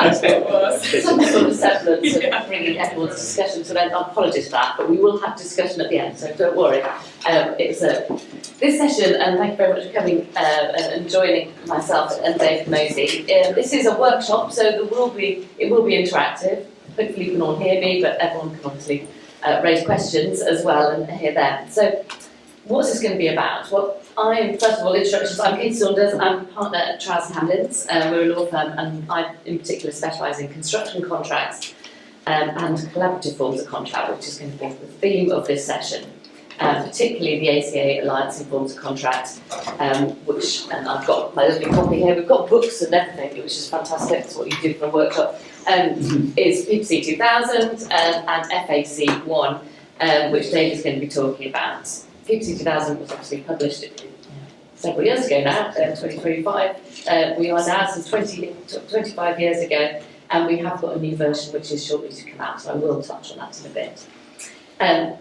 fact it was. Some sort of semblance of bringing everyone's discussion to an end. Apologies for that, but we will have discussion at the end, so don't worry. This session, and thank you very much for coming and joining myself and David Mosey. This is a workshop, so it will be interactive. Hopefully you can all hear me, but everyone can obviously raise questions as well and hear them. So what's this going to be about? Well, first of all, introductions. I'm Kate Saunders. I'm a partner at Trowers Hamlins. We're a law firm, and I, in particular, specialise in construction contracts and collaborative forms of contract, which is going to be the theme of this session, particularly the ACA Alliance in Forms of Contract, which, and I've got my lovely copy here. We've got books and everything, which is fantastic. It's what you do for a workshop. Is PPC25 and FAC1, which David's going to be talking about. PPC2000 was obviously published several years ago now, 2025. We are now since 25 years ago, and we have got a new version which is shortly to come out, so I will touch on that in a bit.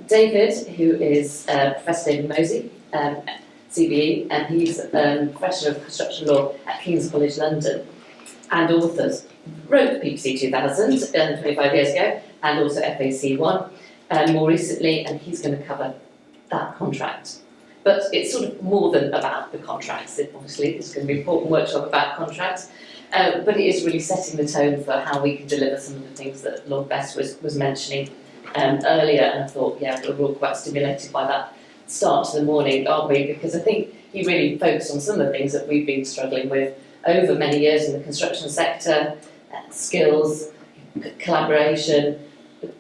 David, who is Professor David Mosey, CBE, and he's Professor of Construction Law at King's College London, and authors, wrote PPC2000 25 years ago, and also FAC1 more recently, and he's going to cover that contract. But it's sort of more than about the contracts. Obviously, it's going to be an important workshop about contracts, but it is really setting the tone for how we can deliver some of the things that Lord Best was mentioning earlier, and I thought, yeah, we're all quite stimulated by that start to the morning, aren't we? Because I think he really focused on some of the things that we've been struggling with over many years in the construction sector, skills, collaboration,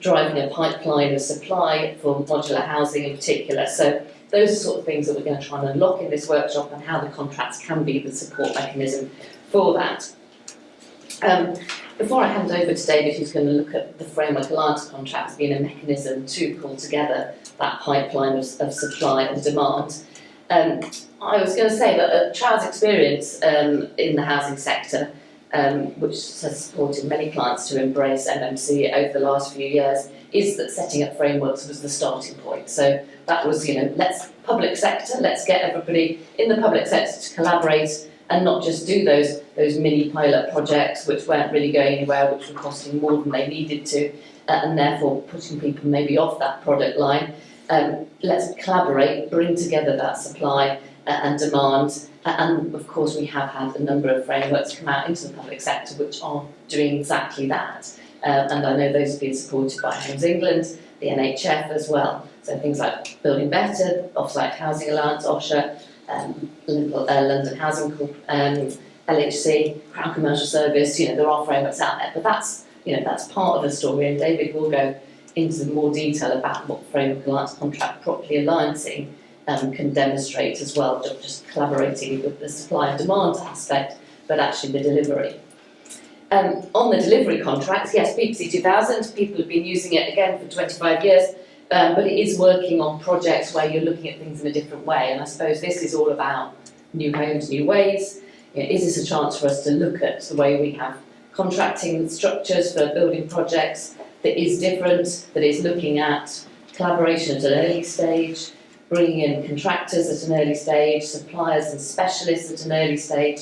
driving a pipeline of supply for modular housing in particular. So those are sort of things that we're going to try and unlock in this workshop, and how the contracts can be the support mechanism for that. Before I hand over to David, who's going to look at the Framework Alliance contracts being a mechanism to pull together that pipeline of supply and demand, I was going to say that Trowers' experience in the housing sector, which has supported many clients to embrace MMC over the last few years, is that setting up frameworks was the starting point. So that was, let's public sector, let's get everybody in the public sector to collaborate and not just do those mini pilot projects which weren't really going anywhere, which were costing more than they needed to, and therefore putting people maybe off that product line. Let's collaborate, bring together that supply and demand, and of course we have had a number of frameworks come out into the public sector which are doing exactly that, and I know those have been supported by Homes England, the NHF as well, so things like Building Better, Offsite Housing Alliance, OSHA, London Housing Corp, LHC, Crown Commercial Service. There are frameworks out there, but that's part of the story, and David will go into more detail about what Framework Alliance contract properly alliancing can demonstrate as well, not just collaborating with the supply and demand aspect, but actually the delivery. On the delivery contracts, yes, PPC2000, people have been using it again for 25 years, but it is working on projects where you're looking at things in a different way, and I suppose this is all about new homes, new ways. Is this a chance for us to look at the way we have contracting structures for building projects that is different, that is looking at collaboration at an early stage, bringing in contractors at an early stage, suppliers and specialists at an early stage.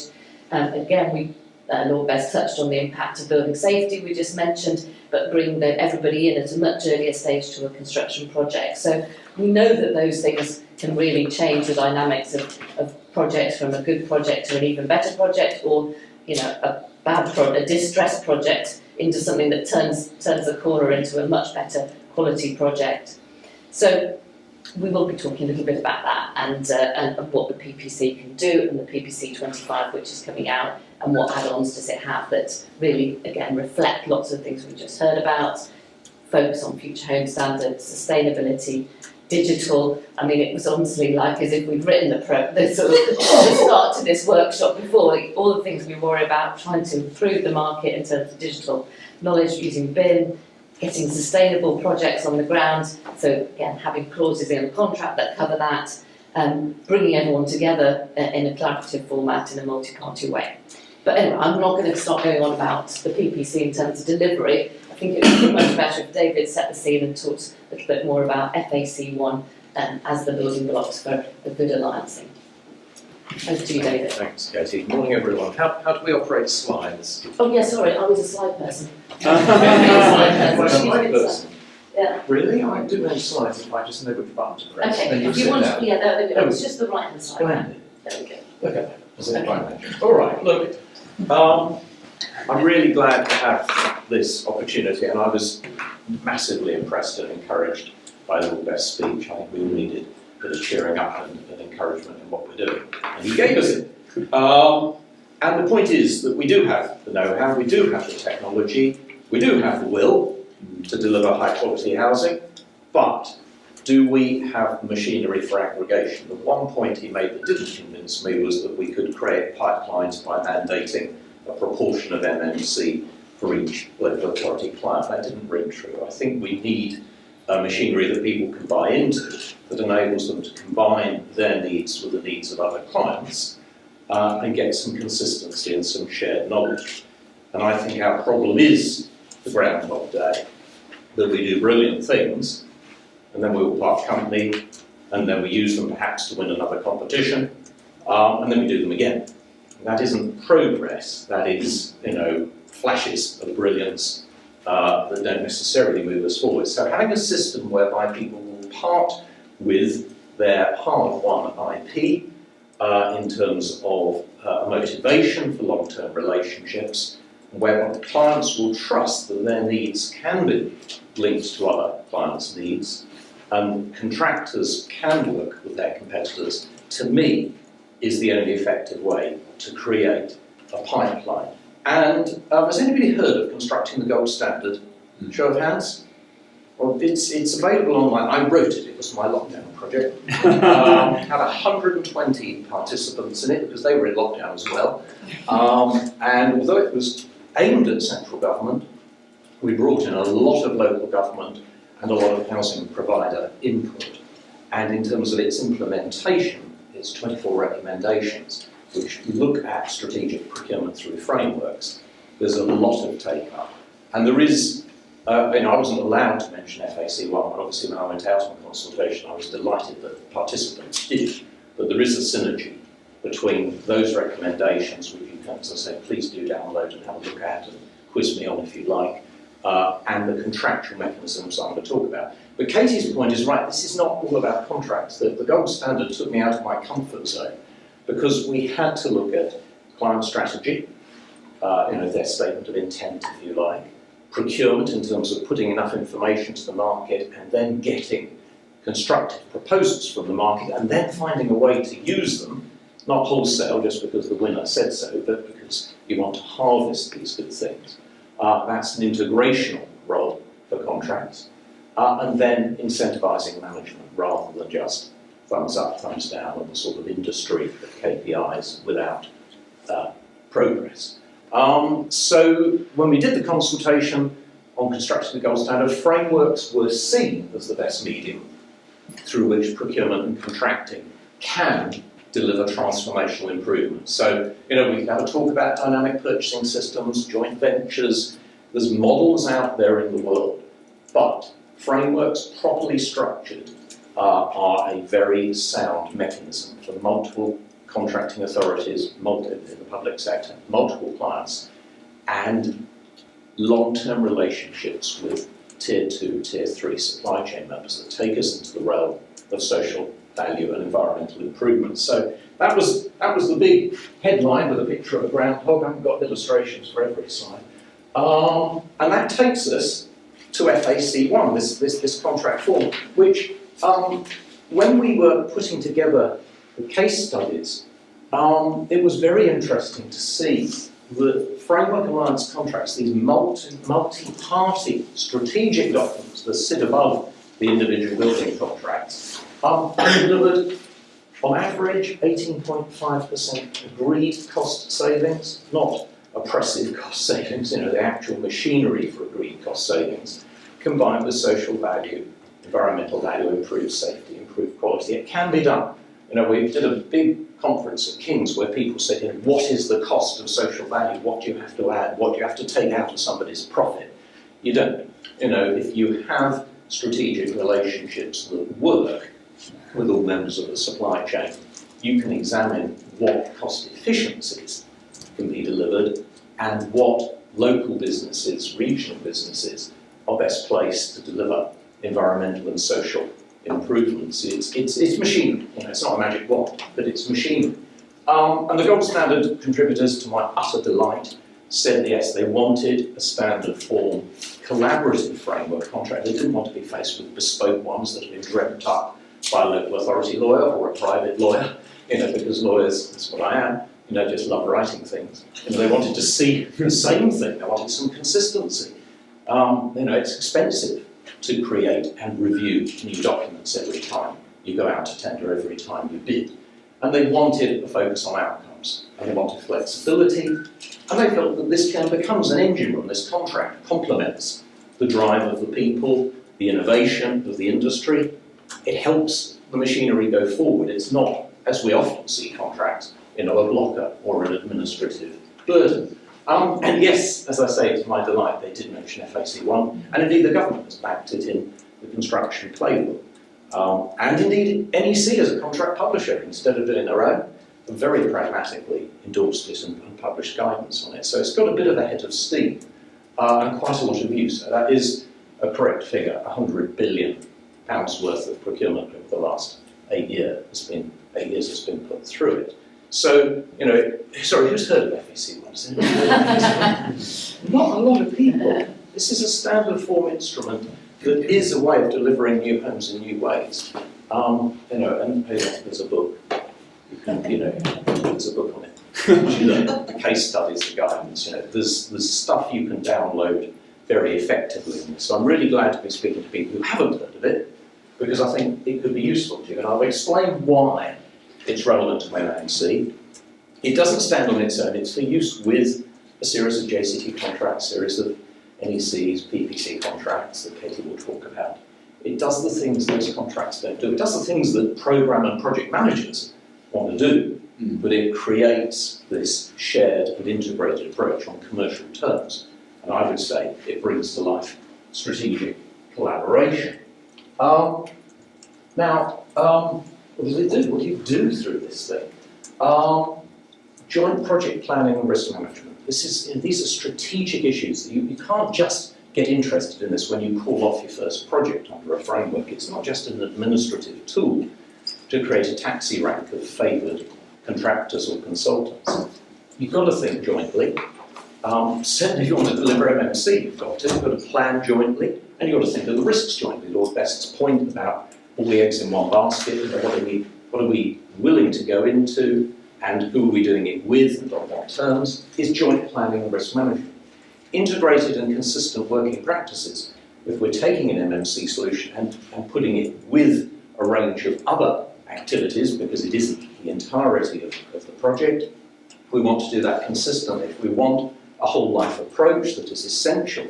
Again, Lord Best touched on the impact of building safety we just mentioned, but bringing everybody in at a much earlier stage to a construction project. So we know that those things can really change the dynamics of projects, from a good project to an even better project, or a distressed project into something that turns the corner into a much better quality project. So we will be talking a little bit about that, and what the PPC can do, and the PPC25 which is coming out, and what add-ons does it have that really, again, reflect lots of things we just heard about, focus on future home standards, sustainability, digital. I mean, it was honestly like as if we'd written the start to this workshop before, all the things we worry about, trying to improve the market in terms of digital knowledge, using BIM, getting sustainable projects on the ground, so again, having clauses in the contract that cover that, bringing everyone together in a collaborative format in a multi-party way. But anyway, I'm not going to start going on about the PPC in terms of delivery. I think it would be much better if David set the scene and talked a little bit more about FAC1 as the building blocks for the good alliancing. Over to you, David. Thanks, Katie. Morning, everyone. How do we operate slides? Oh, yeah, sorry, I was a slide person. Slide person. Yeah. Really? I do know slides if I just know which button to press. Okay, Then if you sit want down. to, yeah, there we go. It's just the right-hand side. Splendid. There we go. Look at that. Is it fine? All right, look, I'm really glad to have this opportunity, and I was massively impressed and encouraged by Lord Best's speech. I think we all needed a bit of cheering up and encouragement in what we're doing, and he gave us it. And the point is that we do have the know-how, we do have the technology, we do have the will to deliver high-quality housing, but do we have machinery for aggregation? The one point he made that didn't convince me was that we could create pipelines by mandating a proportion of MMC for each local authority client. That didn't ring true. I think we need machinery that people can buy into that enables them to combine their needs with the needs of other clients and get some consistency and some shared knowledge. And I think our problem is the Groundhog Day, that we do brilliant things and then we all part company, and then we use them perhaps to win another competition, and then we do them again. And that isn't progress, that is, flashes of brilliance that don't necessarily move us forward. So having a system whereby people will part with their hard-won IP in terms of motivation for long-term relationships, where clients will trust that their needs can be linked to other clients' needs, and contractors can work with their competitors, to me, is the only effective way to create a pipeline. And has anybody heard of constructing the gold standard? Show of hands? Well, it's available online. I wrote it was my lockdown project. Had 120 participants in it because they were in lockdown as well. And although it was aimed at central government, we brought in a lot of local government and a lot of housing provider input. And in terms of its implementation, it's 24 recommendations, which look at strategic procurement through frameworks. There's a lot of take-up. And there is, I wasn't allowed to mention FAC1, but obviously when I went out on consultation, I was delighted that participants did. But there is a synergy between those recommendations, which you can, as I say, please do download and have a look at and quiz me on if you like, and the contractual mechanisms I'm going to talk about. But Katie's point is right, this is not all about contracts. The gold standard took me out of my comfort zone because we had to look at client strategy, their statement of intent, if you like, procurement in terms of putting enough information to the market and then getting constructive proposals from the market and then finding a way to use them, not wholesale just because the winner said so, but because you want to harvest these good things. That's an integrational role for contracts. And then incentivising management rather than just thumbs up, thumbs down, and the sort of industry KPIs without progress. So when we did the consultation on constructing the gold standard, frameworks were seen as the best medium through which procurement and contracting can deliver transformational improvements. So, we have a talk about dynamic purchasing systems, joint ventures. There's models out there in the world, but frameworks properly structured are a very sound mechanism for multiple contracting authorities, in the public sector, multiple clients, and long-term relationships with tier 2, tier 3 supply chain members that take us into the realm of social value and environmental improvement. So that was the big headline with a picture of a groundhog. I haven't got illustrations for every slide. And that takes us to FAC1, this contract form, which when we were putting together the case studies, it was very interesting to see the framework alliance contracts, these multi-party strategic documents that sit above the individual building contracts, delivered on average 18.5% agreed cost savings, not oppressive cost savings, the actual machinery for agreed cost savings, combined with social value, environmental value, improved safety, improved quality. It can be done. We did a big conference at King's where people said, what is the cost of social value? What do you have to add? What do you have to take out of somebody's profit? You don't. If you have strategic relationships that work with all members of the supply chain, you can examine what cost efficiencies can be delivered and what local businesses, regional businesses, are best placed to deliver environmental and social improvements. It's machinery, it's not a magic wand, but it's machinery. And the gold standard contributors, to my utter delight, said yes, they wanted a standard form, collaborative framework contract. They didn't want to be faced with bespoke ones that have been dreamt up by a local authority lawyer or a private lawyer, because lawyers, that's what I am, just love writing things. They wanted to see the same thing, they wanted some consistency. It's expensive to create and review new documents every time you go out to tender, every time you bid. And they wanted a focus on outcomes, and they wanted flexibility, and they felt that this becomes an engine room. This contract complements the drive of the people, the innovation of the industry. It helps the machinery go forward. It's not, as we often see contracts, a blocker or an administrative burden. And yes, as I say, to my delight, they did mention FAC1, and indeed the government has backed it in the construction playbook. And indeed, NEC as a contract publisher, instead of doing their own, very pragmatically endorsed it and published guidance on it. So it's got a bit of a head of steam and quite a lot of use. So that is a correct figure. £100 billion worth of procurement over the last 8 years has been put through it. So, sorry, who's heard of FAC1? Not a lot of people. This is a standard form instrument that is a way of delivering new homes in new ways. And there's a book. There's a book on it. The case studies, the guidance. There's stuff you can download very effectively. So I'm really glad to be speaking to people who haven't heard of it, because I think it could be useful to you. And I'll explain why it's relevant to MMC. It doesn't stand on its own. It's for use with a series of JCT contracts, series of NECs, PPC contracts that Katie will talk about. It does the things those contracts don't do. It does the things that program and project managers want to do, but it creates this shared and integrated approach on commercial terms. And I would say it brings to life strategic collaboration. What does it do? What do you do through this thing? Joint project planning and risk management. These are strategic issues. You can't just get interested in this when you call off your first project under a framework. It's not just an administrative tool to create a taxi rank of favoured contractors or consultants. You've got to think jointly. Certainly if you want to deliver MMC, you've got to plan jointly, and you've got to think of the risks jointly. Lord Best's point about all the eggs in one basket, what are we willing to go into, and who are we doing it with and on what terms, is joint planning and risk management. Integrated and consistent working practices. If we're taking an MMC solution and putting it with a range of other activities, because it isn't the entirety of the project, we want to do that consistently. If we want a whole life approach that is essential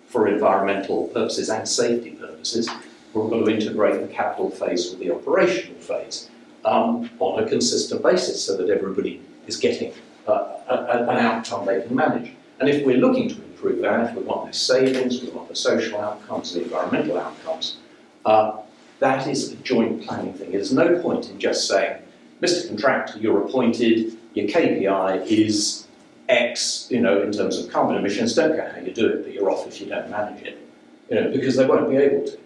for environmental purposes and safety purposes, we're going to integrate the capital phase with the operational phase on a consistent basis so that everybody is getting an outcome they can manage. And if we're looking to improve that, if we want the savings, we want the social outcomes, the environmental outcomes, that is a joint planning thing. There's no point in just saying, Mr. Contractor, you're appointed, your KPI is X, in terms of carbon emissions, don't care how you do it, but you're off if you don't manage it, because they won't be able to.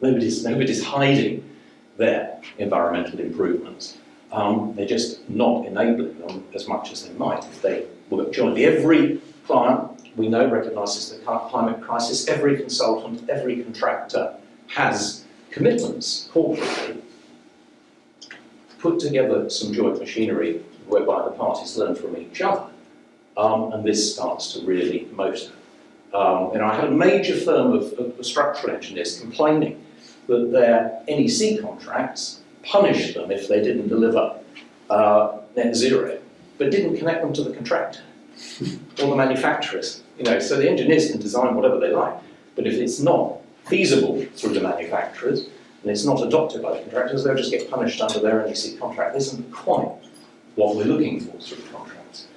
Nobody's hiding their environmental improvements. They're just not enabling them as much as they might if they work jointly. Every client we know recognises the climate crisis. Every consultant, every contractor has commitments corporately. Put together some joint machinery whereby the parties learn from each other, and this starts to really motor. I had a major firm of structural engineers complaining that their NEC contracts punished them if they didn't deliver net zero, but didn't connect them to the contractor or the manufacturers. So the engineers can design whatever they like, but if it's not feasible through the manufacturers and it's not adopted by the contractors, they'll just get punished under their NEC contract. This isn't quite what we're looking for through contracts.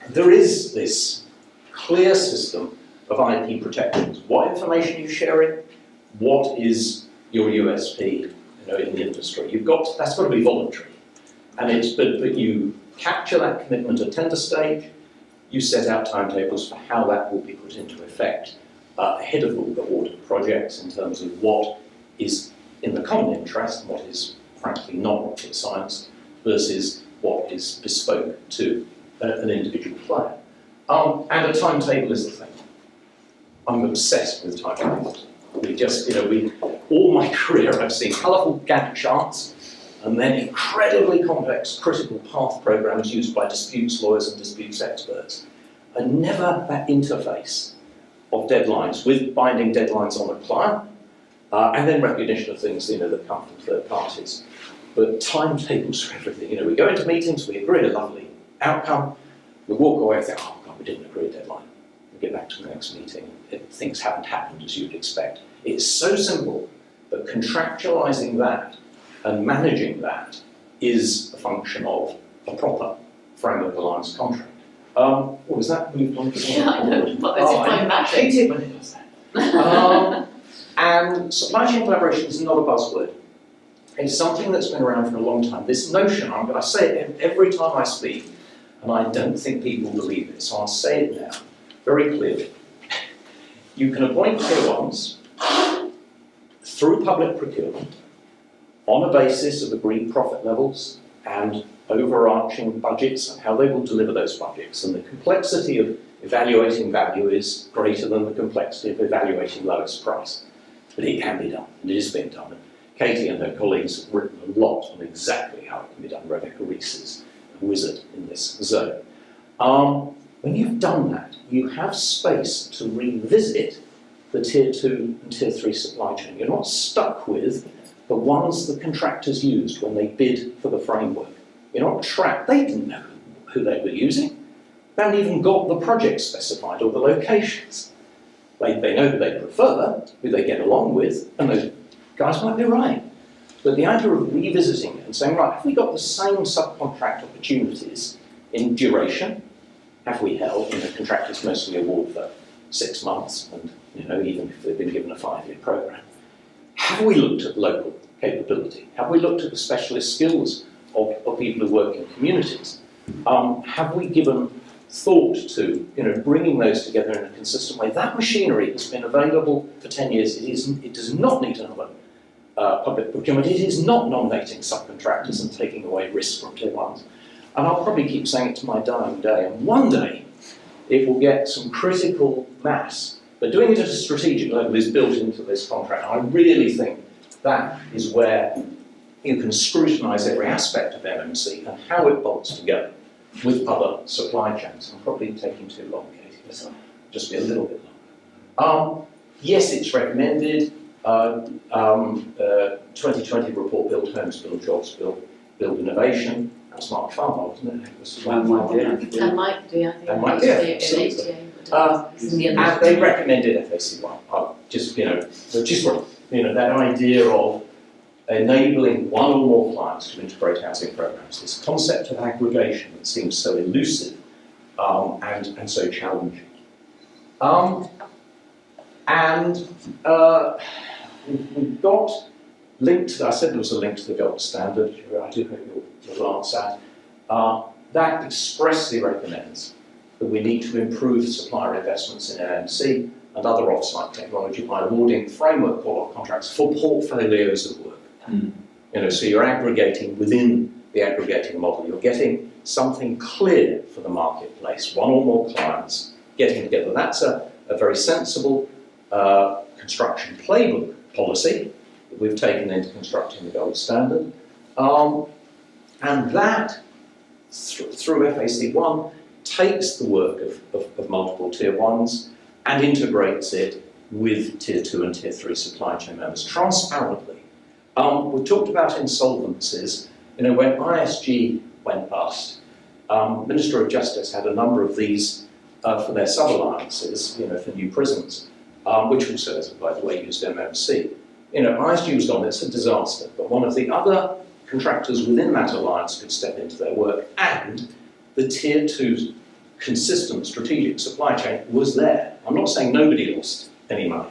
There is this clear system of IP protections. What information are you sharing? What is your USP in the industry? That's got to be voluntary. But you capture that commitment at tender stage, you set out timetables for how that will be put into effect ahead of all the awarded projects in terms of what is in the common interest and what is frankly not rocket science versus what is bespoke to an individual player. And a timetable is the thing. I'm obsessed with timetables. All my career I've seen colourful Gantt charts and then incredibly complex critical path programs used by disputes lawyers and disputes experts. And never that interface of deadlines with binding deadlines on the client and then recognition of things that come from third parties. But timetables for everything. We go into meetings, we agree a lovely outcome, we walk away and think, oh God, we didn't agree a deadline. We get back to the next meeting, things haven't happened as you'd expect. It's so simple, but contractualising that and managing that is a function of a proper framework alliance contract. What was that? Moved on to Yeah, I know, but it's I hate it when it does that. And supply chain collaboration is not a buzzword. It's something that's been around for a long time. This notion, I say it every time I speak, and I don't think people believe it, so I'll say it now, very clearly. You can appoint tier ones through public procurement on a basis of agreed profit levels and overarching budgets and how they will deliver those budgets. And the complexity of evaluating value is greater than the complexity of evaluating lowest price. But it can be done, and it is being done. Katie and her colleagues have written a lot on exactly how it can be done. Rebecca Rees is a wizard in this zone. When you've done that, you have space to revisit the tier 2 and tier 3 supply chain. You're not stuck with the ones the contractors used when they bid for the framework. You're not trapped. They didn't know who they were using. They haven't even got the project specified or the locations. They know who they prefer, who they get along with, and those guys might be right. But the idea of revisiting it and saying, right, have we got the same subcontract opportunities in duration? Have we held? Contractors mostly award for 6 months, and even if they've been given a 5-year programme. Have we looked at local capability? Have we looked at the specialist skills of people who work in communities? Have we given thought to bringing those together in a consistent way? That machinery has been available for 10 years. It does not need another public procurement. It is not nominating subcontractors and taking away risk from tier ones. And I'll probably keep saying it to my dying day. And one day, it will get some critical mass. But doing it at a strategic level is built into this contract. And I really think that is where you can scrutinise every aspect of MMC and how it bolts together with other supply chains. I'm probably taking too long, Katie, so just be a little bit longer. Yes, it's recommended. 2020 report, build homes, build jobs, build innovation. That's Mark Farmer, wasn't it? It was And Mike Deere. And Mike Deere, I think. And Mike Deere, absolutely. And they recommended FAC1. Just that idea of enabling one or more clients to integrate housing programs. This concept of aggregation that seems so elusive and so challenging. We've got linked, I said there was a link to the gold standard, I do hope you'll glance at. That expressly recommends that we need to improve supplier investments in NMC and other off-site technology by awarding framework call-off contracts for portfolios of work. So you're aggregating within the aggregating model. You're getting something clear for the marketplace, one or more clients getting together. That's a very sensible construction playbook policy that we've taken into constructing the gold standard. And that, through FAC1, takes the work of multiple tier ones and integrates it with tier 2 and tier 3 supply chain members transparently. We've talked about insolvencies. When ISG went bust, Minister of Justice had a number of these for their sub-alliances, for new prisons, which also, by the way, used MMC. ISG was gone, it's a disaster, but one of the other contractors within that alliance could step into their work, and the tier 2 consistent strategic supply chain was there. I'm not saying nobody lost any money,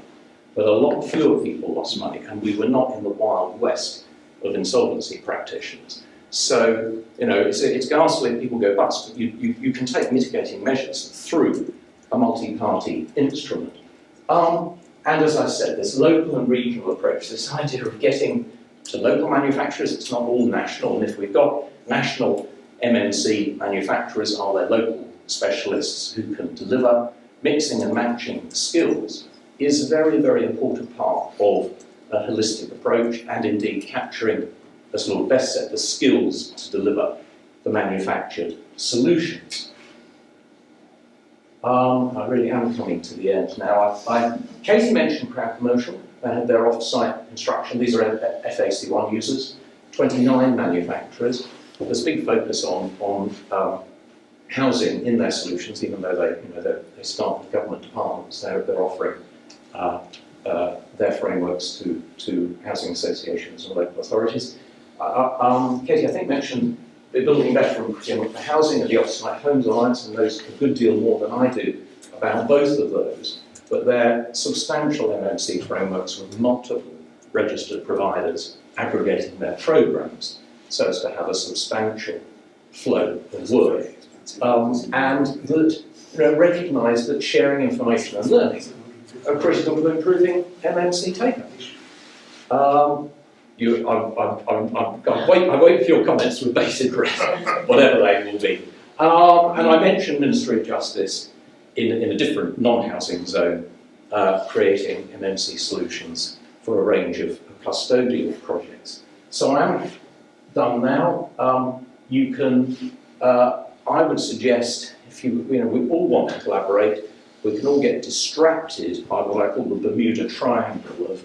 but a lot fewer people lost money, and we were not in the wild west of insolvency practitioners. So, it's ghastly, people go bust, but you can take mitigating measures through a multi-party instrument. And as I said, this local and regional approach, this idea of getting to local manufacturers, it's not all national, and if we've got national MNC manufacturers, are there local specialists who can deliver mixing and matching skills, is a very, very important part of a holistic approach, and indeed capturing, as Lord Best said, the skills to deliver the manufactured solutions. I really am coming to the end now. Katie mentioned Crown Commercial. They had their off-site construction. These are FAC1 users, 29 manufacturers. There's a big focus on housing in their solutions, even though they start with government departments. They're offering their frameworks to housing associations and local authorities. Katie, I think, mentioned the Building Better and Procurement for Housing and the Off-Site Homes Alliance, and knows a good deal more than I do about both of those, but they're substantial MMC frameworks with multiple registered providers aggregating their programmes so as to have a substantial flow of work, and that recognise that sharing information and learning are critical to improving MMC take-up. I wait for your comments with bated breath, whatever they will be. And I mentioned Ministry of Justice in a different non-housing zone, creating MMC solutions for a range of custodial projects. So I'm done now. You can, I would suggest, if we all want to collaborate, we can all get distracted by what I call the Bermuda Triangle of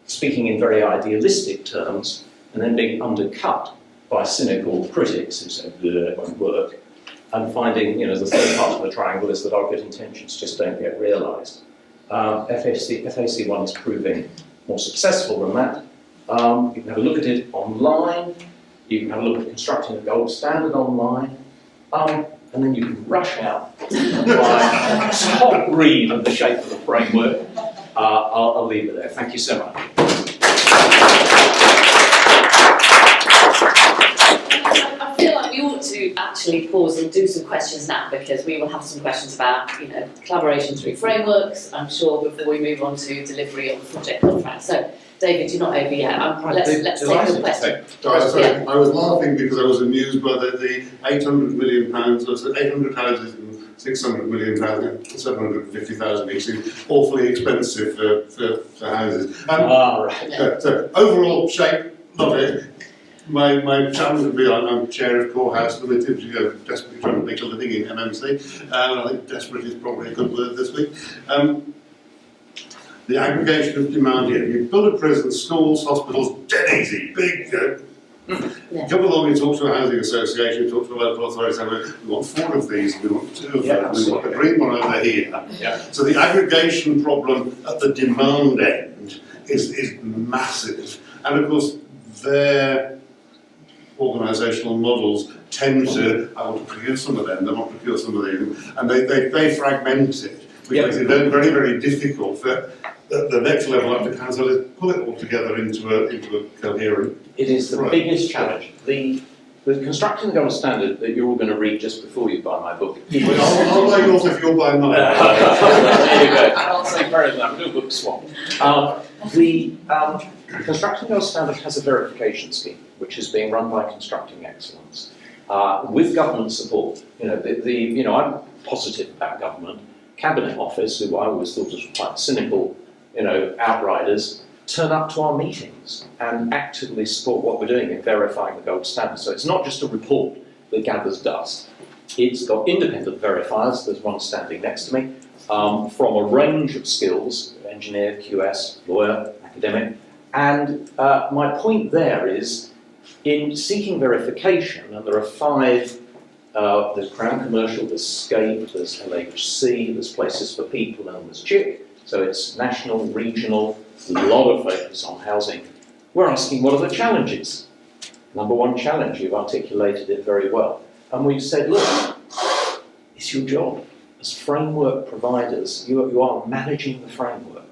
speaking in very idealistic terms and then being undercut by cynical critics who say, it won't work, and finding, the third part of the triangle is that our good intentions just don't get realised. FAC1 is proving more successful than that. You can have a look at it online, you can have a look at constructing a gold standard online, and then you can rush out and buy a top read of the shape of the framework. I'll leave it there. Thank you so much. I feel like we ought to actually pause and do some questions now, because we will have some questions about, collaboration through frameworks, I'm sure, before we move on to delivery of project contracts. So, David, you're not over yet. Let's take your question. Sorry, I was laughing because I was amused by the £800 million, or 800 houses and £600 million, 750,000 each, seem awfully expensive for houses. Right. So overall shape, love it. My challenge would be, I'm chair of Core House Limited, desperately trying to make a living in MMC. I think desperate is probably a good word this week. The aggregation of demand here. You build a prison, schools, hospitals, dead easy, big. Yeah. Come along and talk to a housing association, talk to a local authority, say, we want 4 of these, we want 2 of them, we want a green one over here. Yeah. So the aggregation problem at the demand end is massive. And of course, their organisational models tend to, I want to procure some of them, I want to procure some of these, and they fragment it, which makes it very, very difficult for the next level up to council is pull it all together into a coherent. It is the biggest challenge. The constructing the gold standard that you're all going to read just before you buy my book. I'll buy yours if you'll buy mine. There you go. I'll say very well. We'll do a book swap. The constructing the gold standard has a verification scheme, which is being run by Constructing Excellence, with government support. I'm positive about government. Cabinet Office, who I always thought was quite cynical, outriders, turn up to our meetings and actively support what we're doing in verifying the gold standard. So it's not just a report that gathers dust. It's got independent verifiers, there's one standing next to me, from a range of skills, engineer, QS, lawyer, academic. And my point there is, in seeking verification, and there are 5, there's Crown Commercial, there's SCAPE, there's LHC, there's Places for People, and there's CHIC. So it's national, regional, a lot of focus on housing. We're asking, what are the challenges? Number 1 challenge, you've articulated it very well. And we've said, look, it's your job. As framework providers, you are managing the framework.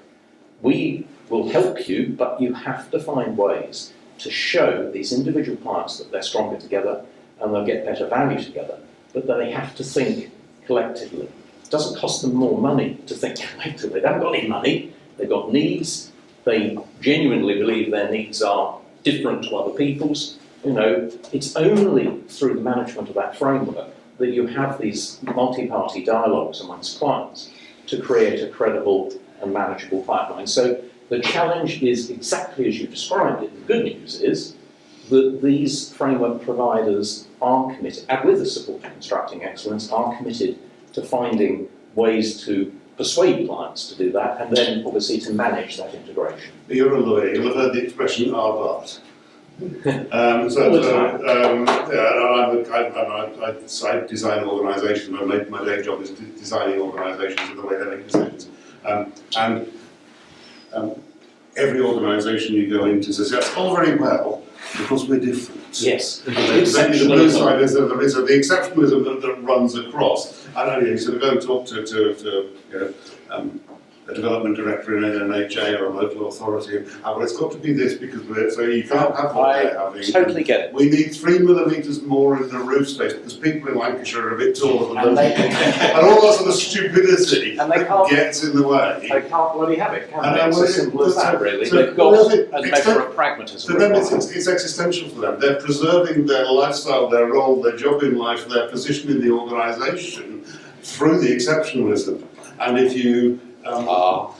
We will help you, but you have to find ways to show these individual clients that they're stronger together and they'll get better value together, but that they have to think collectively. It doesn't cost them more money to think collectively. They haven't got any money, they've got needs, they genuinely believe their needs are different to other people's. You know, it's only through the management of that framework that you have these multi-party dialogues amongst clients to create a credible and manageable pipeline. So the challenge is exactly as you described it. The good news is that these framework providers are committed, and with the support of Constructing Excellence, are committed to finding ways to persuade clients to do that, and then obviously to manage that integration. You're a lawyer, you'll have heard the expression "but." I design organisations. My day job is designing organisations and the way they make decisions. Every organisation you go into says, "That's all very well, because we're different." Yes. The blue side is that there is the exceptionalism that runs across. I know you sort of go and talk to a development director in an NHA or a local authority, well, it's got to be this because so you can't have what they're having. Totally get it. We need 3 millimetres more in the roof space because people in Lancashire are a bit taller than us. And all that sort of stupidity gets in the way. They can't bloody have it, can they? It's as simple as that, really. So They've got a measure of pragmatism. For them, it's existential for them. They're preserving their lifestyle, their role, their job in life, their position in the organisation through the exceptionalism. And if you are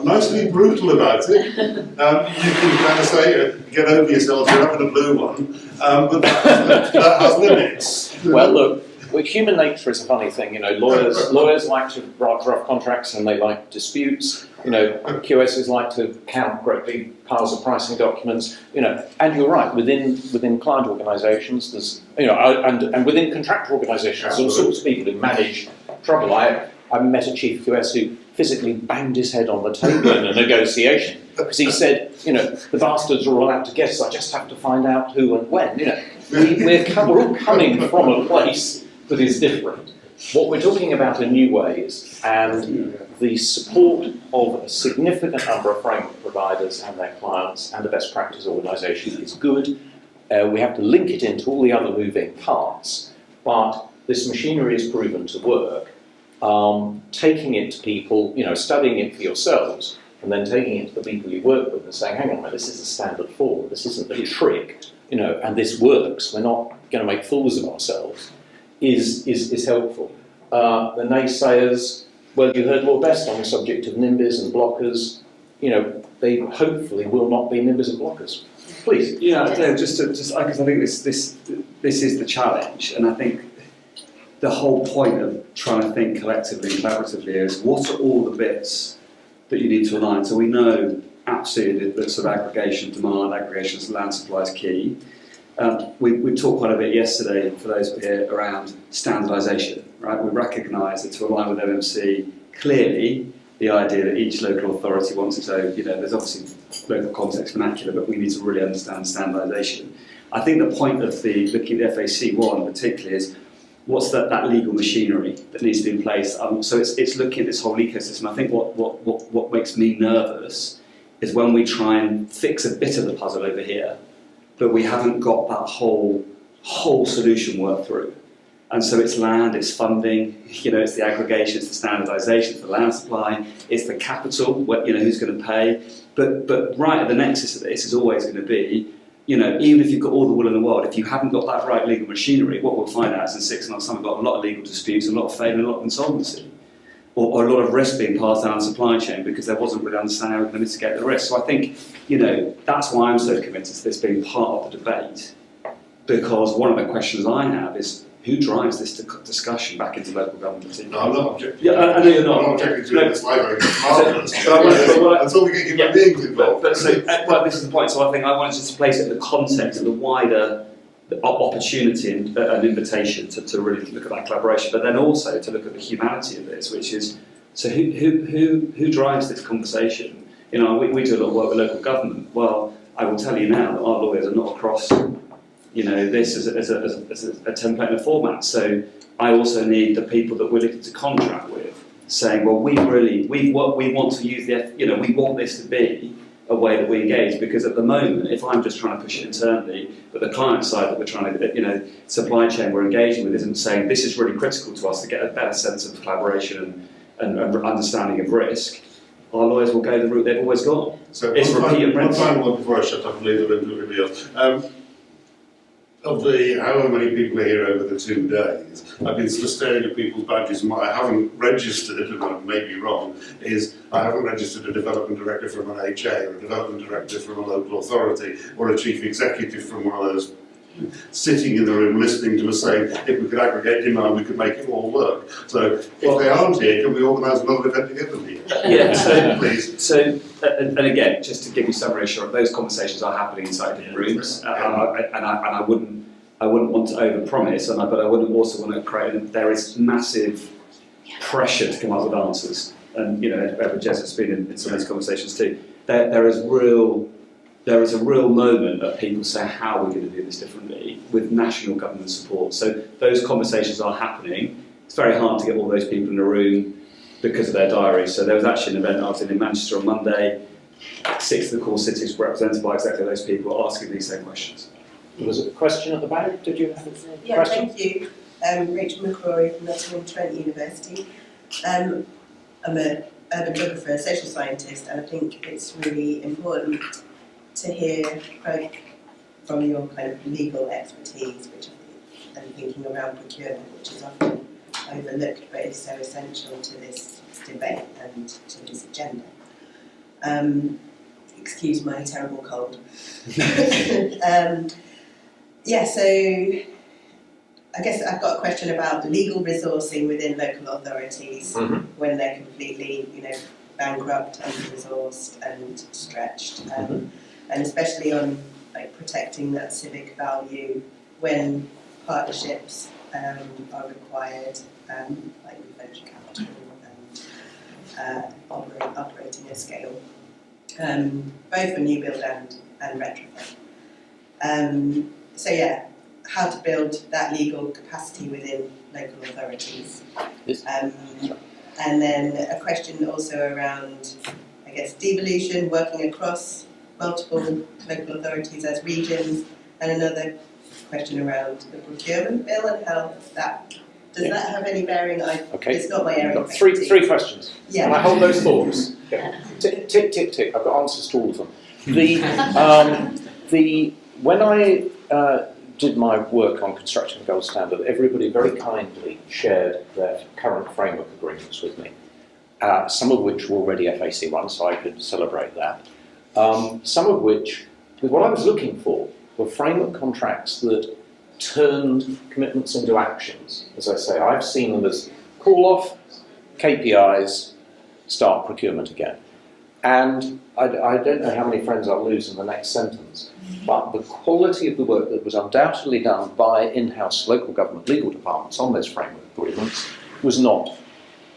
nicely brutal about it, you can kind of say, get over yourself, you're having a blue one, but that has limits. Well, look, human nature is a funny thing. You know, lawyers like to write rough contracts and they like disputes. You know, QSs like to count great big piles of pricing documents. You know, and you're right. Within client organisations, there's and within contractor organisations, there's all sorts of people who manage trouble. I met a chief QS who physically banged his head on the table in a negotiation because he said, you know, the bastards are all out to get us. I just have to find out who and when. You know, we're all coming from a place that is different. What we're talking about are new ways, and the support of a significant number of framework providers and their clients and the best practice organisation is good. We have to link it into all the other moving parts, but this machinery is proven to work. Taking it to people, you know, studying it for yourselves, and then taking it to the people you work with and saying, hang on a minute, this is a standard form, this isn't a trick, you know, and this works, we're not going to make fools of ourselves, is helpful. The naysayers, well, you heard Lord Best on the subject of NIMBYs and blockers, you know, they hopefully will not be NIMBYs and blockers. Please. Yeah, just because I think this is the challenge, and I think the whole point of trying to think collectively and collaboratively is what are all the bits that you need to align. So we know absolutely that sort of aggregation of demand, aggregation of land supply is key. We talked quite a bit yesterday, for those here, around standardisation, right? We recognise that to align with MMC, clearly the idea that each local authority wants its own, you know, there's obviously local context vernacular, but we need to really understand standardisation. I think the point of looking at FAC1 particularly is what's that legal machinery that needs to be in place. So it's looking at this whole ecosystem. I think what makes me nervous is when we try and fix a bit of the puzzle over here, but we haven't got that whole solution worked through. And so it's land, it's funding, you know, it's the aggregation, it's the standardisation, it's the land supply, it's the capital, you know, who's going to pay. But right at the nexus of this is always going to be, you know, even if you've got all the will in the world, if you haven't got that right legal machinery, what we'll find out is in 6 months' time we've got a lot of legal disputes, a lot of failure, a lot of insolvency, or a lot of risk being passed down the supply chain because there wasn't really understanding how we're going to mitigate the risk. So I think, you know, that's why I'm so committed to this being part of the debate, because one of the questions I have is who drives this discussion back into local government? No, I'm not objecting. Yeah, I know you're not. I'm not objecting to this library. Until we get human beings involved. But this is the point. So I think I wanted to place it in the context of the wider opportunity and an invitation to really look at that collaboration, but then also to look at the humanity of this, which is so who drives this conversation? You know, we do a lot of work with local government. Well, I will tell you now that our lawyers are not across, you know, this as a template and a format. So I also need the people that we're looking to contract with saying, well, we want to use we want this to be a way that we engage, because at the moment, if I'm just trying to push it internally, but the client side that we're trying to, supply chain we're engaging with isn't saying this is really critical to us to get a better sense of collaboration and understanding of risk, our lawyers will go the route they've always gone. So It's repeat and one rinse. final one before I shut up and leave the room to everybody else. Of the however many people are here over the 2 days, I've been sort of staring at people's badges, and what I haven't registered, and I may be wrong, is I haven't registered a development director from an HA, or a development director from a local authority, or a chief executive from one of those sitting in the room listening to us saying, if we could aggregate demand, we could make it all work. So if they aren't here, can we organise another event to get them here? Yeah, so, Please. so and again, just to give you some reassurance, those conversations are happening inside different rooms, and I wouldn't want to overpromise, but I wouldn't also want to create. There is massive pressure to come up with answers, and Jess has been in some of these conversations too. There is a real moment that people say, how are we going to do this differently with national government support? So those conversations are happening. It's very hard to get all those people in a room because of their diaries. So there was actually an event I was in Manchester on Monday. 6 of the core cities were represented by exactly those people asking these same questions. Was it a question at the back? Did you have a question? Yeah, thank you. Rachel McCrory from Nottingham-Trent University. I'm an urban geographer, a social scientist, and I think it's really important to hear both from your kind of legal expertise, which I think, and thinking around procurement, which is often overlooked, but is so essential to this debate and to this agenda. Excuse my terrible cold. Yeah, so I guess I've got a question about legal resourcing within local authorities when they're completely, bankrupt, under-resourced and stretched, and especially on protecting that civic value when partnerships are required, like with venture capital and operating at scale, both for new build and retrofit. So yeah, how to build that legal capacity within local authorities. Yes. And then a question also around, I guess, devolution, working across multiple local authorities as regions, and another question around the procurement bill and how that, does that have any bearing? Okay. It's not my area of Three expertise. questions. Yeah. And I hold those thoughts. Tick, tick, tick, tick. I've got answers to all of them. When I did my work on construction the gold standard, everybody very kindly shared their current framework agreements with me, some of which were already FAC1, so I could celebrate that. Some of which, with what I was looking for, were framework contracts that turned commitments into actions. As I say, I've seen them as call off, KPIs, start procurement again. And I don't know how many friends I'll lose in the next sentence, but the quality of the work that was undoubtedly done by in-house local government legal departments on those framework agreements was not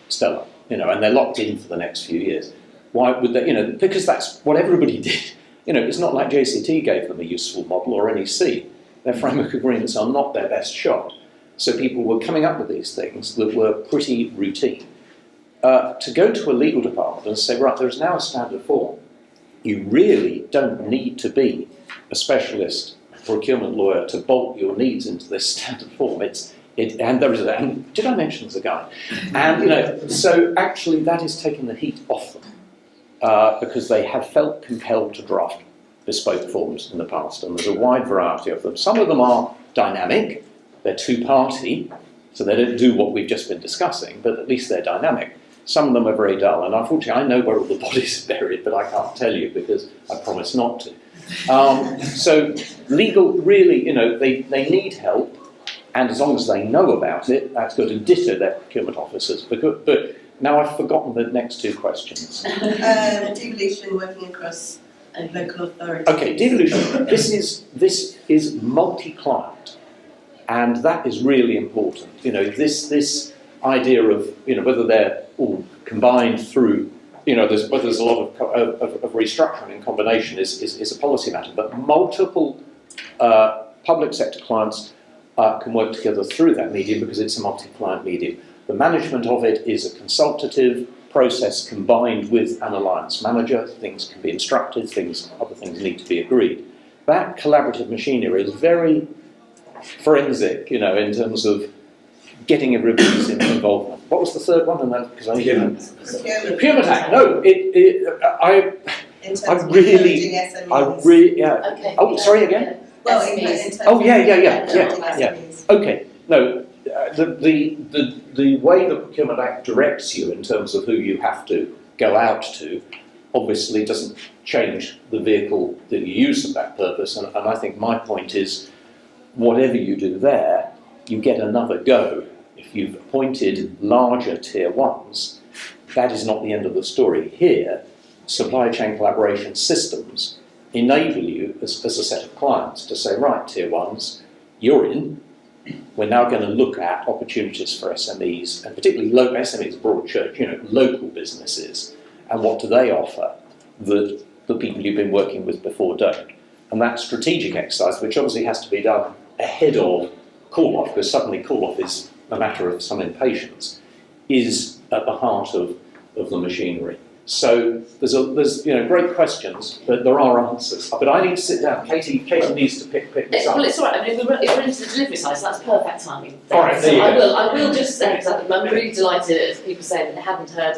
stellar, and they're locked in for the next few years. Why would they, because that's what everybody did. It's not like JCT gave them a useful model or NEC. Their framework agreements are not their best shot. So people were coming up with these things that were pretty routine. To go to a legal department and say, right, there's now a standard form. You really don't need to be a specialist procurement lawyer to bolt your needs into this standard form. And there is did I mention there's a guy? And so actually that is taking the heat off them because they have felt compelled to draft bespoke forms in the past, and there's a wide variety of them. Some of them are dynamic, they're two-party, so they don't do what we've just been discussing, but at least they're dynamic. Some of them are very dull, and unfortunately I know where all the bodies are buried, but I can't tell you because I promised not to. So legal, really, they need help, and as long as they know about it, that's good, and ditto their procurement officers. But now I've forgotten the next two questions. Devolution, working across local authorities. Okay, devolution. This is multi-client, and that is really important. This idea of whether they're all combined through whether there's a lot of restructuring and combination is a policy matter, but multiple public sector clients can work together through that medium because it's a multi-client medium. The management of it is a consultative, process combined with an alliance manager, things can be instructed, other things need to be agreed. That collaborative machinery is very forensic, you know, in terms of getting everybody's involvement. What was the third one? And then, because I Procurement Act. No, In terms I of really, encouraging I SMEs. really, yeah. Okay. Oh, sorry again. Well, SMEs. in terms Oh, of yeah. encouraging Yeah. SMEs. Okay. No, the way the Procurement Act directs you in terms of who you have to go out to, obviously doesn't change the vehicle that you use for that purpose. And I think my point is, whatever you do there, you get another go. If you've appointed larger tier ones, that is not the end of the story. Here, supply chain collaboration systems enable you as a set of clients to say, right, tier ones, you're in. We're now going to look at opportunities for SMEs, and particularly local SMEs, broad church, you know, local businesses, and what do they offer that the people you've been working with before don't. And that strategic exercise, which obviously has to be done ahead of call-off, because suddenly call-off is a matter of some impatience, is at the heart of the machinery. So there's you know, great questions, but there are answers. But I need to sit down. Katie needs to pick this up. Well, it's all right. I mean, if we're into the delivery side, so that's perfect timing. All right, so there you go. I will just say, because I'm really delighted, as people say, that they haven't heard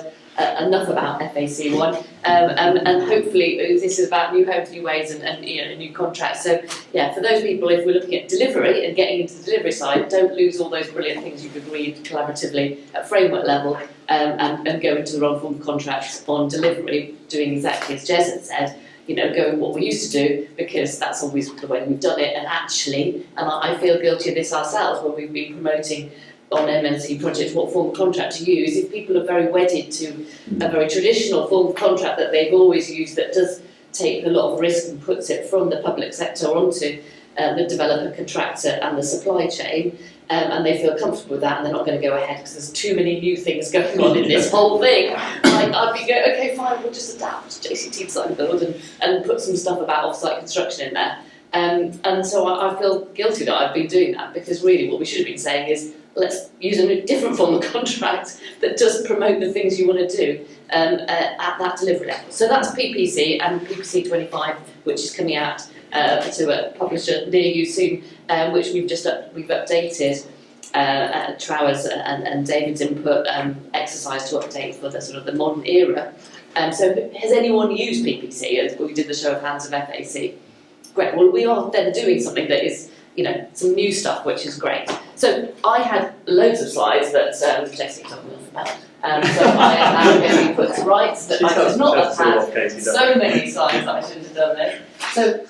enough about FAC1, and hopefully this is about new homes, new ways, and you know, new contracts. So yeah, for those people, if we're looking at delivery and getting into the delivery side, don't lose all those brilliant things you've agreed collaboratively at framework level, and go into the wrong form of contracts on delivery, doing exactly as Jez had said. You know, going what we used to do, because that's always the way we've done it. And actually, and I feel guilty of this ourselves when we've been promoting on MNC projects what form of contract to use. If people are very wedded to a very traditional form of contract that they've always used, that does take a lot of risk and puts it from the public sector onto the developer, contractor and the supply chain, and they feel comfortable with that, and they're not going to go ahead because there's too many new things going on in this whole thing. I'd be going, okay, fine, we'll just adapt JCT design build and put some stuff about off-site construction in there. And so I feel guilty that I've been doing that, because really what we should have been saying is, let's use a different form of contract that does promote the things you want to do at that delivery level. So that's PPC and PPC25, which is coming out to a publisher near you soon, which we've updated Trowers and David's input exercise to update for the sort of the modern era. So has anyone used PPC as we did the show of hands of FAC? Great. Well, we are then doing something that is, you know, some new stuff, which is great. So I had loads of slides that Jessie told me off about. So I am going to be put to rights that I should not have had. So many slides that I should have done there. So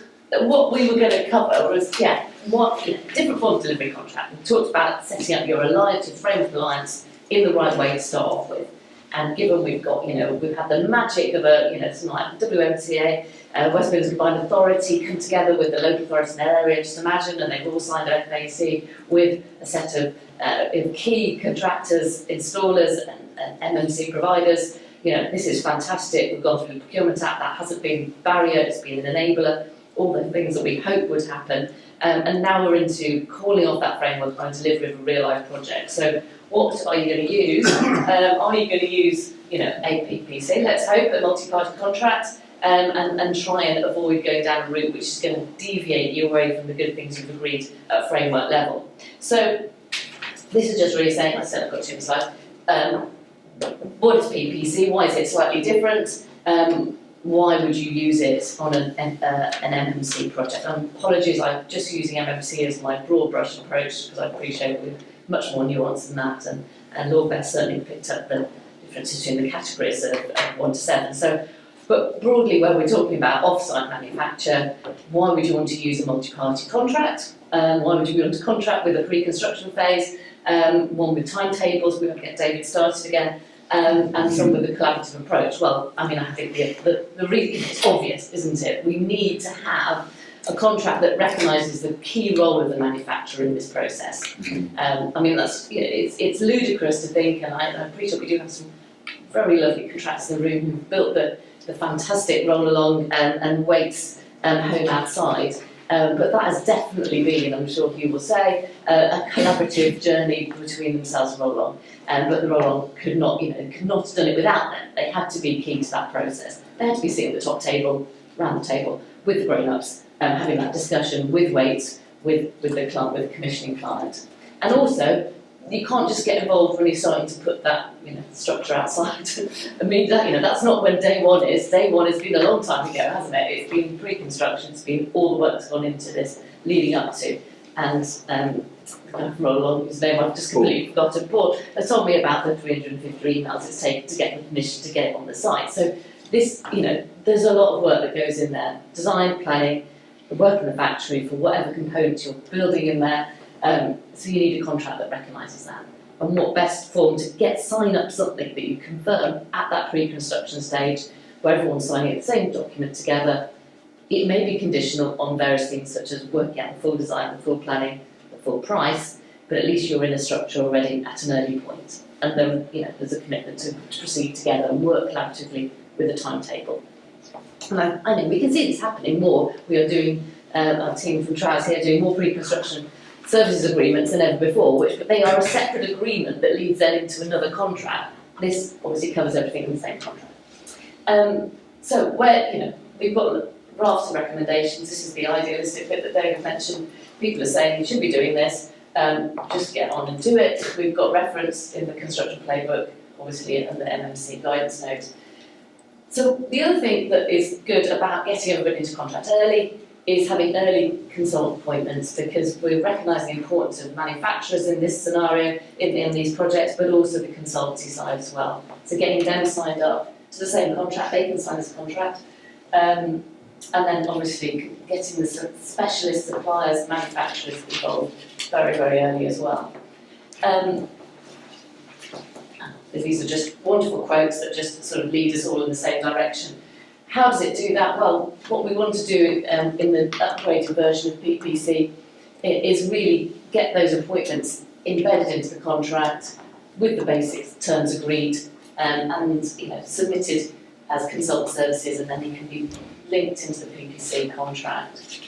what we were going to cover was, different forms of delivery contract. We talked about setting up your alliance, your framework alliance, in the right way to start off with. And given we've got, you know, we've had the magic of something like WMCA, West Midlands Combined Authority come together with the local authorities in their area, just imagine, and they've all signed an FAC with a set of key contractors, installers and MMC providers. You know, this is fantastic. We've gone through the Procurement Act, that hasn't been a barrier, it's been an enabler, all the things that we hope would happen. And now we're into calling off that framework and delivery of a real life project. So what are you going to use? Are you going to use, you know, a PPC, let's hope, a multi-party contract, and try and avoid going down a route which is going to deviate you away from the good things you've agreed at framework level. So this is just really saying, I said I've got 2 slides, what is PPC, why is it slightly different, why would you use it on an MMC project? Apologies, I'm just using MMC as my broad brush approach, because I appreciate we're much more nuanced than that, and Lord Beth certainly picked up the difference between the categories of 1 to 7. So, but broadly, when we're talking about off-site manufacture, why would you want to use a multi-party contract? Why would you want to contract with a pre-construction phase? One with timetables, we won't get David started again, and some with a collaborative approach. Well, I mean, I think the reason, it's obvious, isn't it? We need to have a contract that recognises the key role of the manufacturer in this process. I mean, that's, you know, it's ludicrous to think, and I appreciate we do have some very lovely contractors in the room who've built the fantastic roll along and weights home outside. But that has definitely been, I'm sure you will say, a collaborative journey between themselves and Roll On. But the Roll On could not have done it without them. They had to be key to that process. They had to be sitting at the top table, round the table, with the grown-ups, having that discussion with weights, with the client, with the commissioning client. And also, you can't just get involved when you're starting to put that structure outside. I mean, that's not when day one is. Day one has been a long time ago, hasn't it? It's been pre-construction, it's been all the work that's gone into this leading up to. And Roll On, whose name I've just completely forgotten, Paul has told me about the 350 emails it's taken to get the permission to get it on the site. So this, there's a lot of work that goes in there. Design, planning, the work in the factory for whatever components you're building in there. So you need a contract that recognises that. And what best form to sign up something that you confirm at that pre-construction stage, where everyone's signing the same document together. It may be conditional on various things such as working out the full design, the full planning, the full price, but at least you're in a structure already at an early point. And then there's a commitment to proceed together and work collaboratively with a timetable. And I think we can see this happening more. We are doing, our team from Trowers here, doing more pre-construction services agreements than ever before, but they are a separate agreement that leads then into another contract. This obviously covers everything in the same contract. So where, we've got rafts of recommendations. This is the idealistic bit that David mentioned. People are saying you should be doing this, just get on and do it. We've got reference in the construction playbook, obviously, and the MMC guidance note. So the other thing that is good about getting everybody into contract early is having early consultant appointments, because we recognise the importance of manufacturers in this scenario, in these projects, but also the consultancy side as well. So getting them signed up to the same contract, they can sign this contract, and then obviously getting the specialist suppliers, manufacturers involved very, very early as well. These are just wonderful quotes that just sort of lead us all in the same direction. How does it do that? Well, what we want to do in the upgraded version of PPC is really get those appointments embedded into the contract with the basic terms agreed and submitted as consultant services, and then they can be linked into the PPC contract.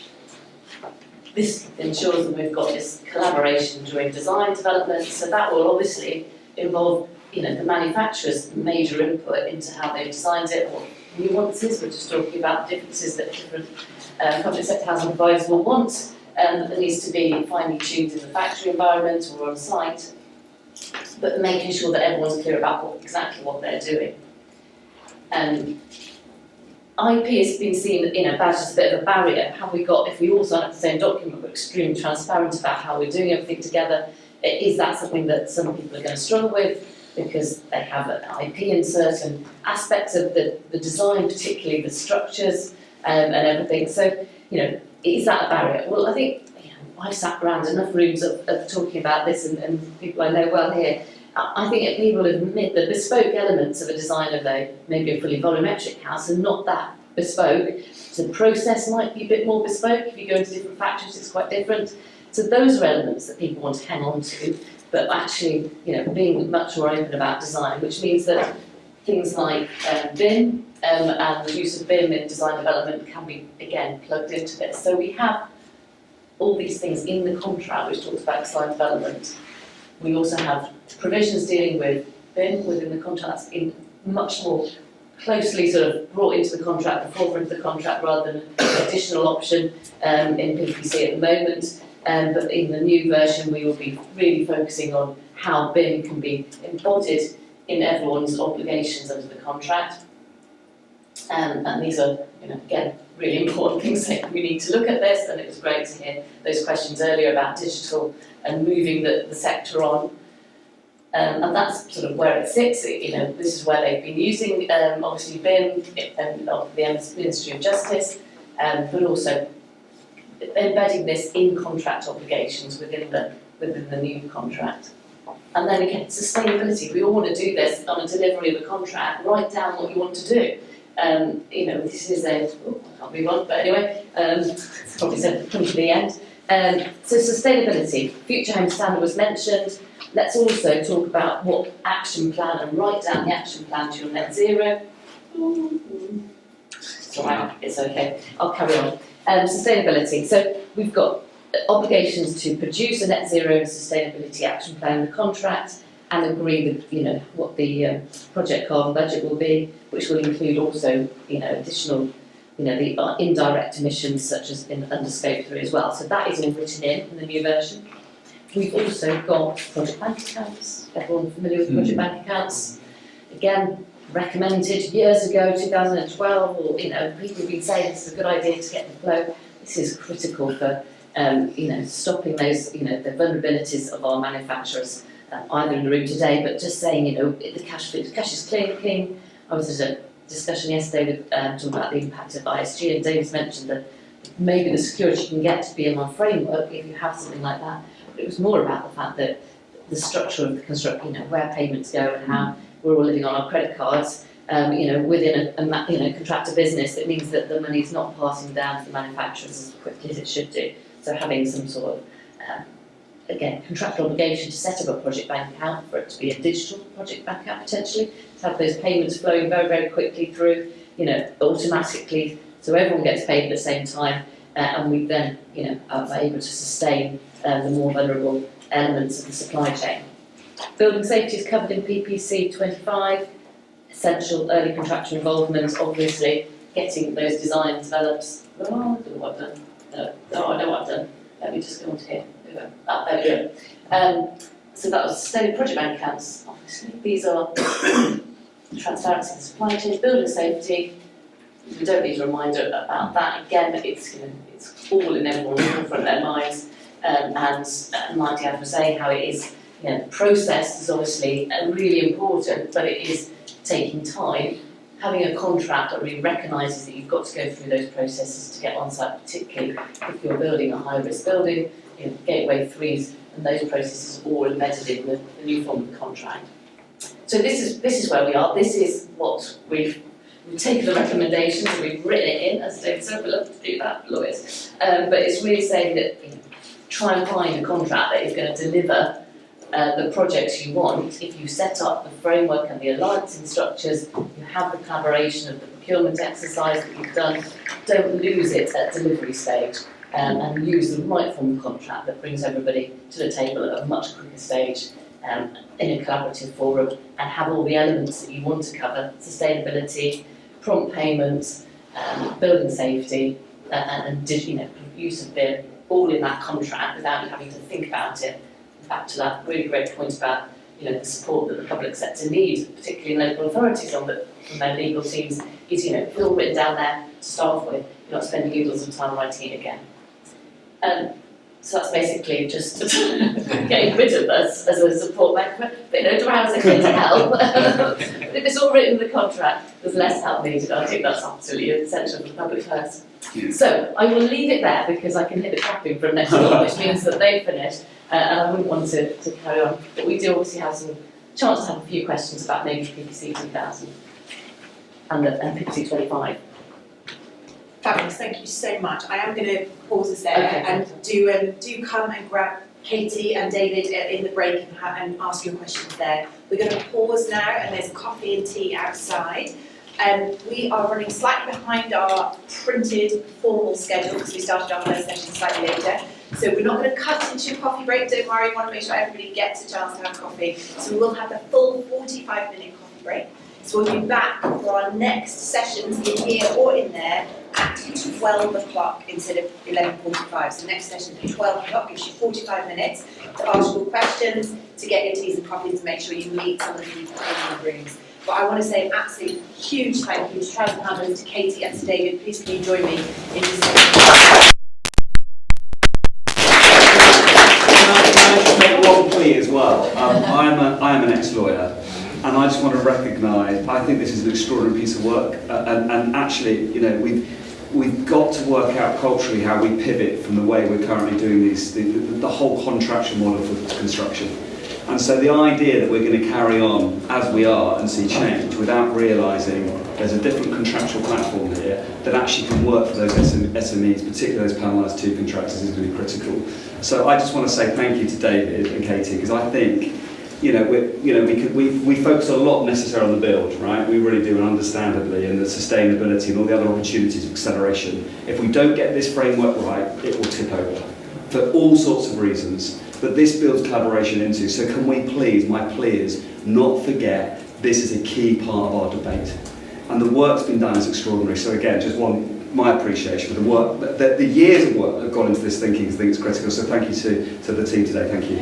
This ensures that we've got this collaboration during design development, so that will obviously involve the manufacturer's major input into how they've designed it, what nuances. We're just talking about differences that different public sector housing providers will want, that needs to be finely tuned in the factory environment or on site, but making sure that everyone's clear about exactly what they're doing. IP has been seen as a bit of a barrier. Have we got, if we all sign up the same document, we're extremely transparent about how we're doing everything together, is that something that some people are going to struggle with because they have an IP in certain aspects of the design, particularly the structures and everything. So, is that a barrier? Well, I think I've sat around enough rooms of talking about this and people I know well here. I think people admit the bespoke elements of a design of maybe a fully volumetric house are not that bespoke. So the process might be a bit more bespoke. If you go into different factories, it's quite different. So those are elements that people want to hang on to, but actually, being much more open about design, which means that things like BIM and the use of BIM in design development can be, again, plugged into this. So we have all these things in the contract, which talks about design development. We also have provisions dealing with BIM within the contract. That's in much more closely sort of brought into the contract, the forefront of the contract, rather than an additional option in PPC at the moment. But in the new version, we will be really focusing on how BIM can be embodied in everyone's obligations under the contract. And these are, again, really important things that we need to look at this, and it was great to hear those questions earlier about digital and moving the sector on. And that's sort of where it sits. This is where they've been using, obviously, BIM and the Ministry of Justice, but also embedding this in contract obligations within the new contract. And then again, sustainability. We all want to do this on a delivery of a contract. Write down what you want to do. This is I can't move on, but anyway, it's probably said come to the end. So sustainability, future home standard was mentioned. Let's also talk about what action plan, and write down the action plan to your net zero. It's alright, it's okay. I'll carry on. Sustainability. So we've got obligations to produce a net zero sustainability action plan in the contract and agree with, what the project carbon budget will be, which will include also, additional, the indirect emissions such as under scope 3 as well. So that is all written in the new version. We've also got project bank accounts. Everyone familiar with project bank accounts? Again, recommended years ago, 2012, or, people have been saying this is a good idea to get the flow. This is critical for, stopping those, the vulnerabilities of our manufacturers, either in the room today, but just saying, the cash is king. I was at a discussion yesterday with, talking about the impact of ISG, and David's mentioned that maybe the security you can get to BMR framework if you have something like that. But it was more about the fact that the structure of the construction, where payments go and how we're all living on our credit cards, within a contractor business, it means that the money's not passing down to the manufacturers as quickly as it should do. So having some sort of, contractual obligation to set up a project bank account, for it to be a digital project bank account potentially, to have those payments flowing very, very quickly through, automatically, so everyone gets paid at the same time, and we then, are able to sustain the more vulnerable elements of the supply chain. Building safety is covered in PPC25, essential early contractor involvement, obviously, getting those designs developed. Oh, I don't know what I've done. No, I know what I've done. Let me just go on to here. There we go. So that was sustainable project bank accounts, obviously. These are transparency of the supply chain, building safety. We don't need a reminder about that. Again, it's all in everyone's front of their minds. And like Dad was saying, how it is, the process is obviously really important, but it is taking time. Having a contract that really recognises that you've got to go through those processes to get on site, particularly if you're building a high-risk building, gateway 3s, and those processes are all embedded in the new form of the contract. So this is where we are. This is what we've taken the recommendations and we've written it in, as David said. We love to do that, lawyers. But it's really saying that try and find a contract that is going to deliver the projects you want. If you set up the framework and the alliancing structures, you have the collaboration of the procurement exercise that you've done, don't lose it at delivery stage, and use the right form of contract that brings everybody to the table at a much quicker stage in a collaborative forum, and have all the elements that you want to cover: sustainability, prompt payments, building safety, and use of BIM, all in that contract without you having to think about it. Back to that really great point about the support that the public sector needs, particularly in local authorities, from their legal teams, is it's all written down there to start off with. You're not spending oodles of time writing it again. So that's basically just getting rid of us as a support mechanism. But Trowers are here to help. If it's all written in the contract, there's less help needed. I think that's absolutely essential for the public purse. So I will leave it there because I can hear the clapping from next door, which means that they've finished. And I wouldn't want to carry on. But we do obviously have some chance to have a few questions about maybe PPC2000 and PPC25. Fabulous, thank you so much. I am going to pause us there and do come and grab Katie and David in the break and ask your questions there. We're going to pause now, and there's coffee and tea outside. We are running slightly behind our printed formal schedule because we started our first session slightly later. So we're not going to cut into a coffee break, don't worry, we want to make sure everybody gets a chance to have coffee. So we will have the full 45-minute coffee break. So we'll be back for our next sessions in here or in there at 12 o'clock instead of 11:45. So next session at 12 o'clock gives you 45 minutes to ask your questions, to get your teas and coffees, to make sure you meet some of the people in the rooms. But I want to say an absolute huge thank you to Trowers Hamlins, to Katie and to David. Please can you join me in this session. Make one plea as well. I am an ex-lawyer, and I just want to recognise, I think this is an extraordinary piece of work, and actually, we've got to work out culturally how we pivot from the way we're currently doing the whole contractual model for construction. And so the idea that we're going to carry on as we are and see change without realising there's a different contractual platform here that actually can work for those SMEs, particularly those Panelised 2 contractors, is really critical. So I just want to say thank you to David and Katie, because I think we focus a lot necessarily on the build, right? We really do, and understandably, and the sustainability and all the other opportunities of acceleration. If we don't get this framework right, it will tip over for all sorts of reasons. But this builds collaboration into. So can we please, my plea is, not forget this is a key part of our debate. And the work's been done is extraordinary. So again, just my appreciation for the work, the years of work that have gone into this thinking, I think it's critical. So thank you to the team today. Thank you.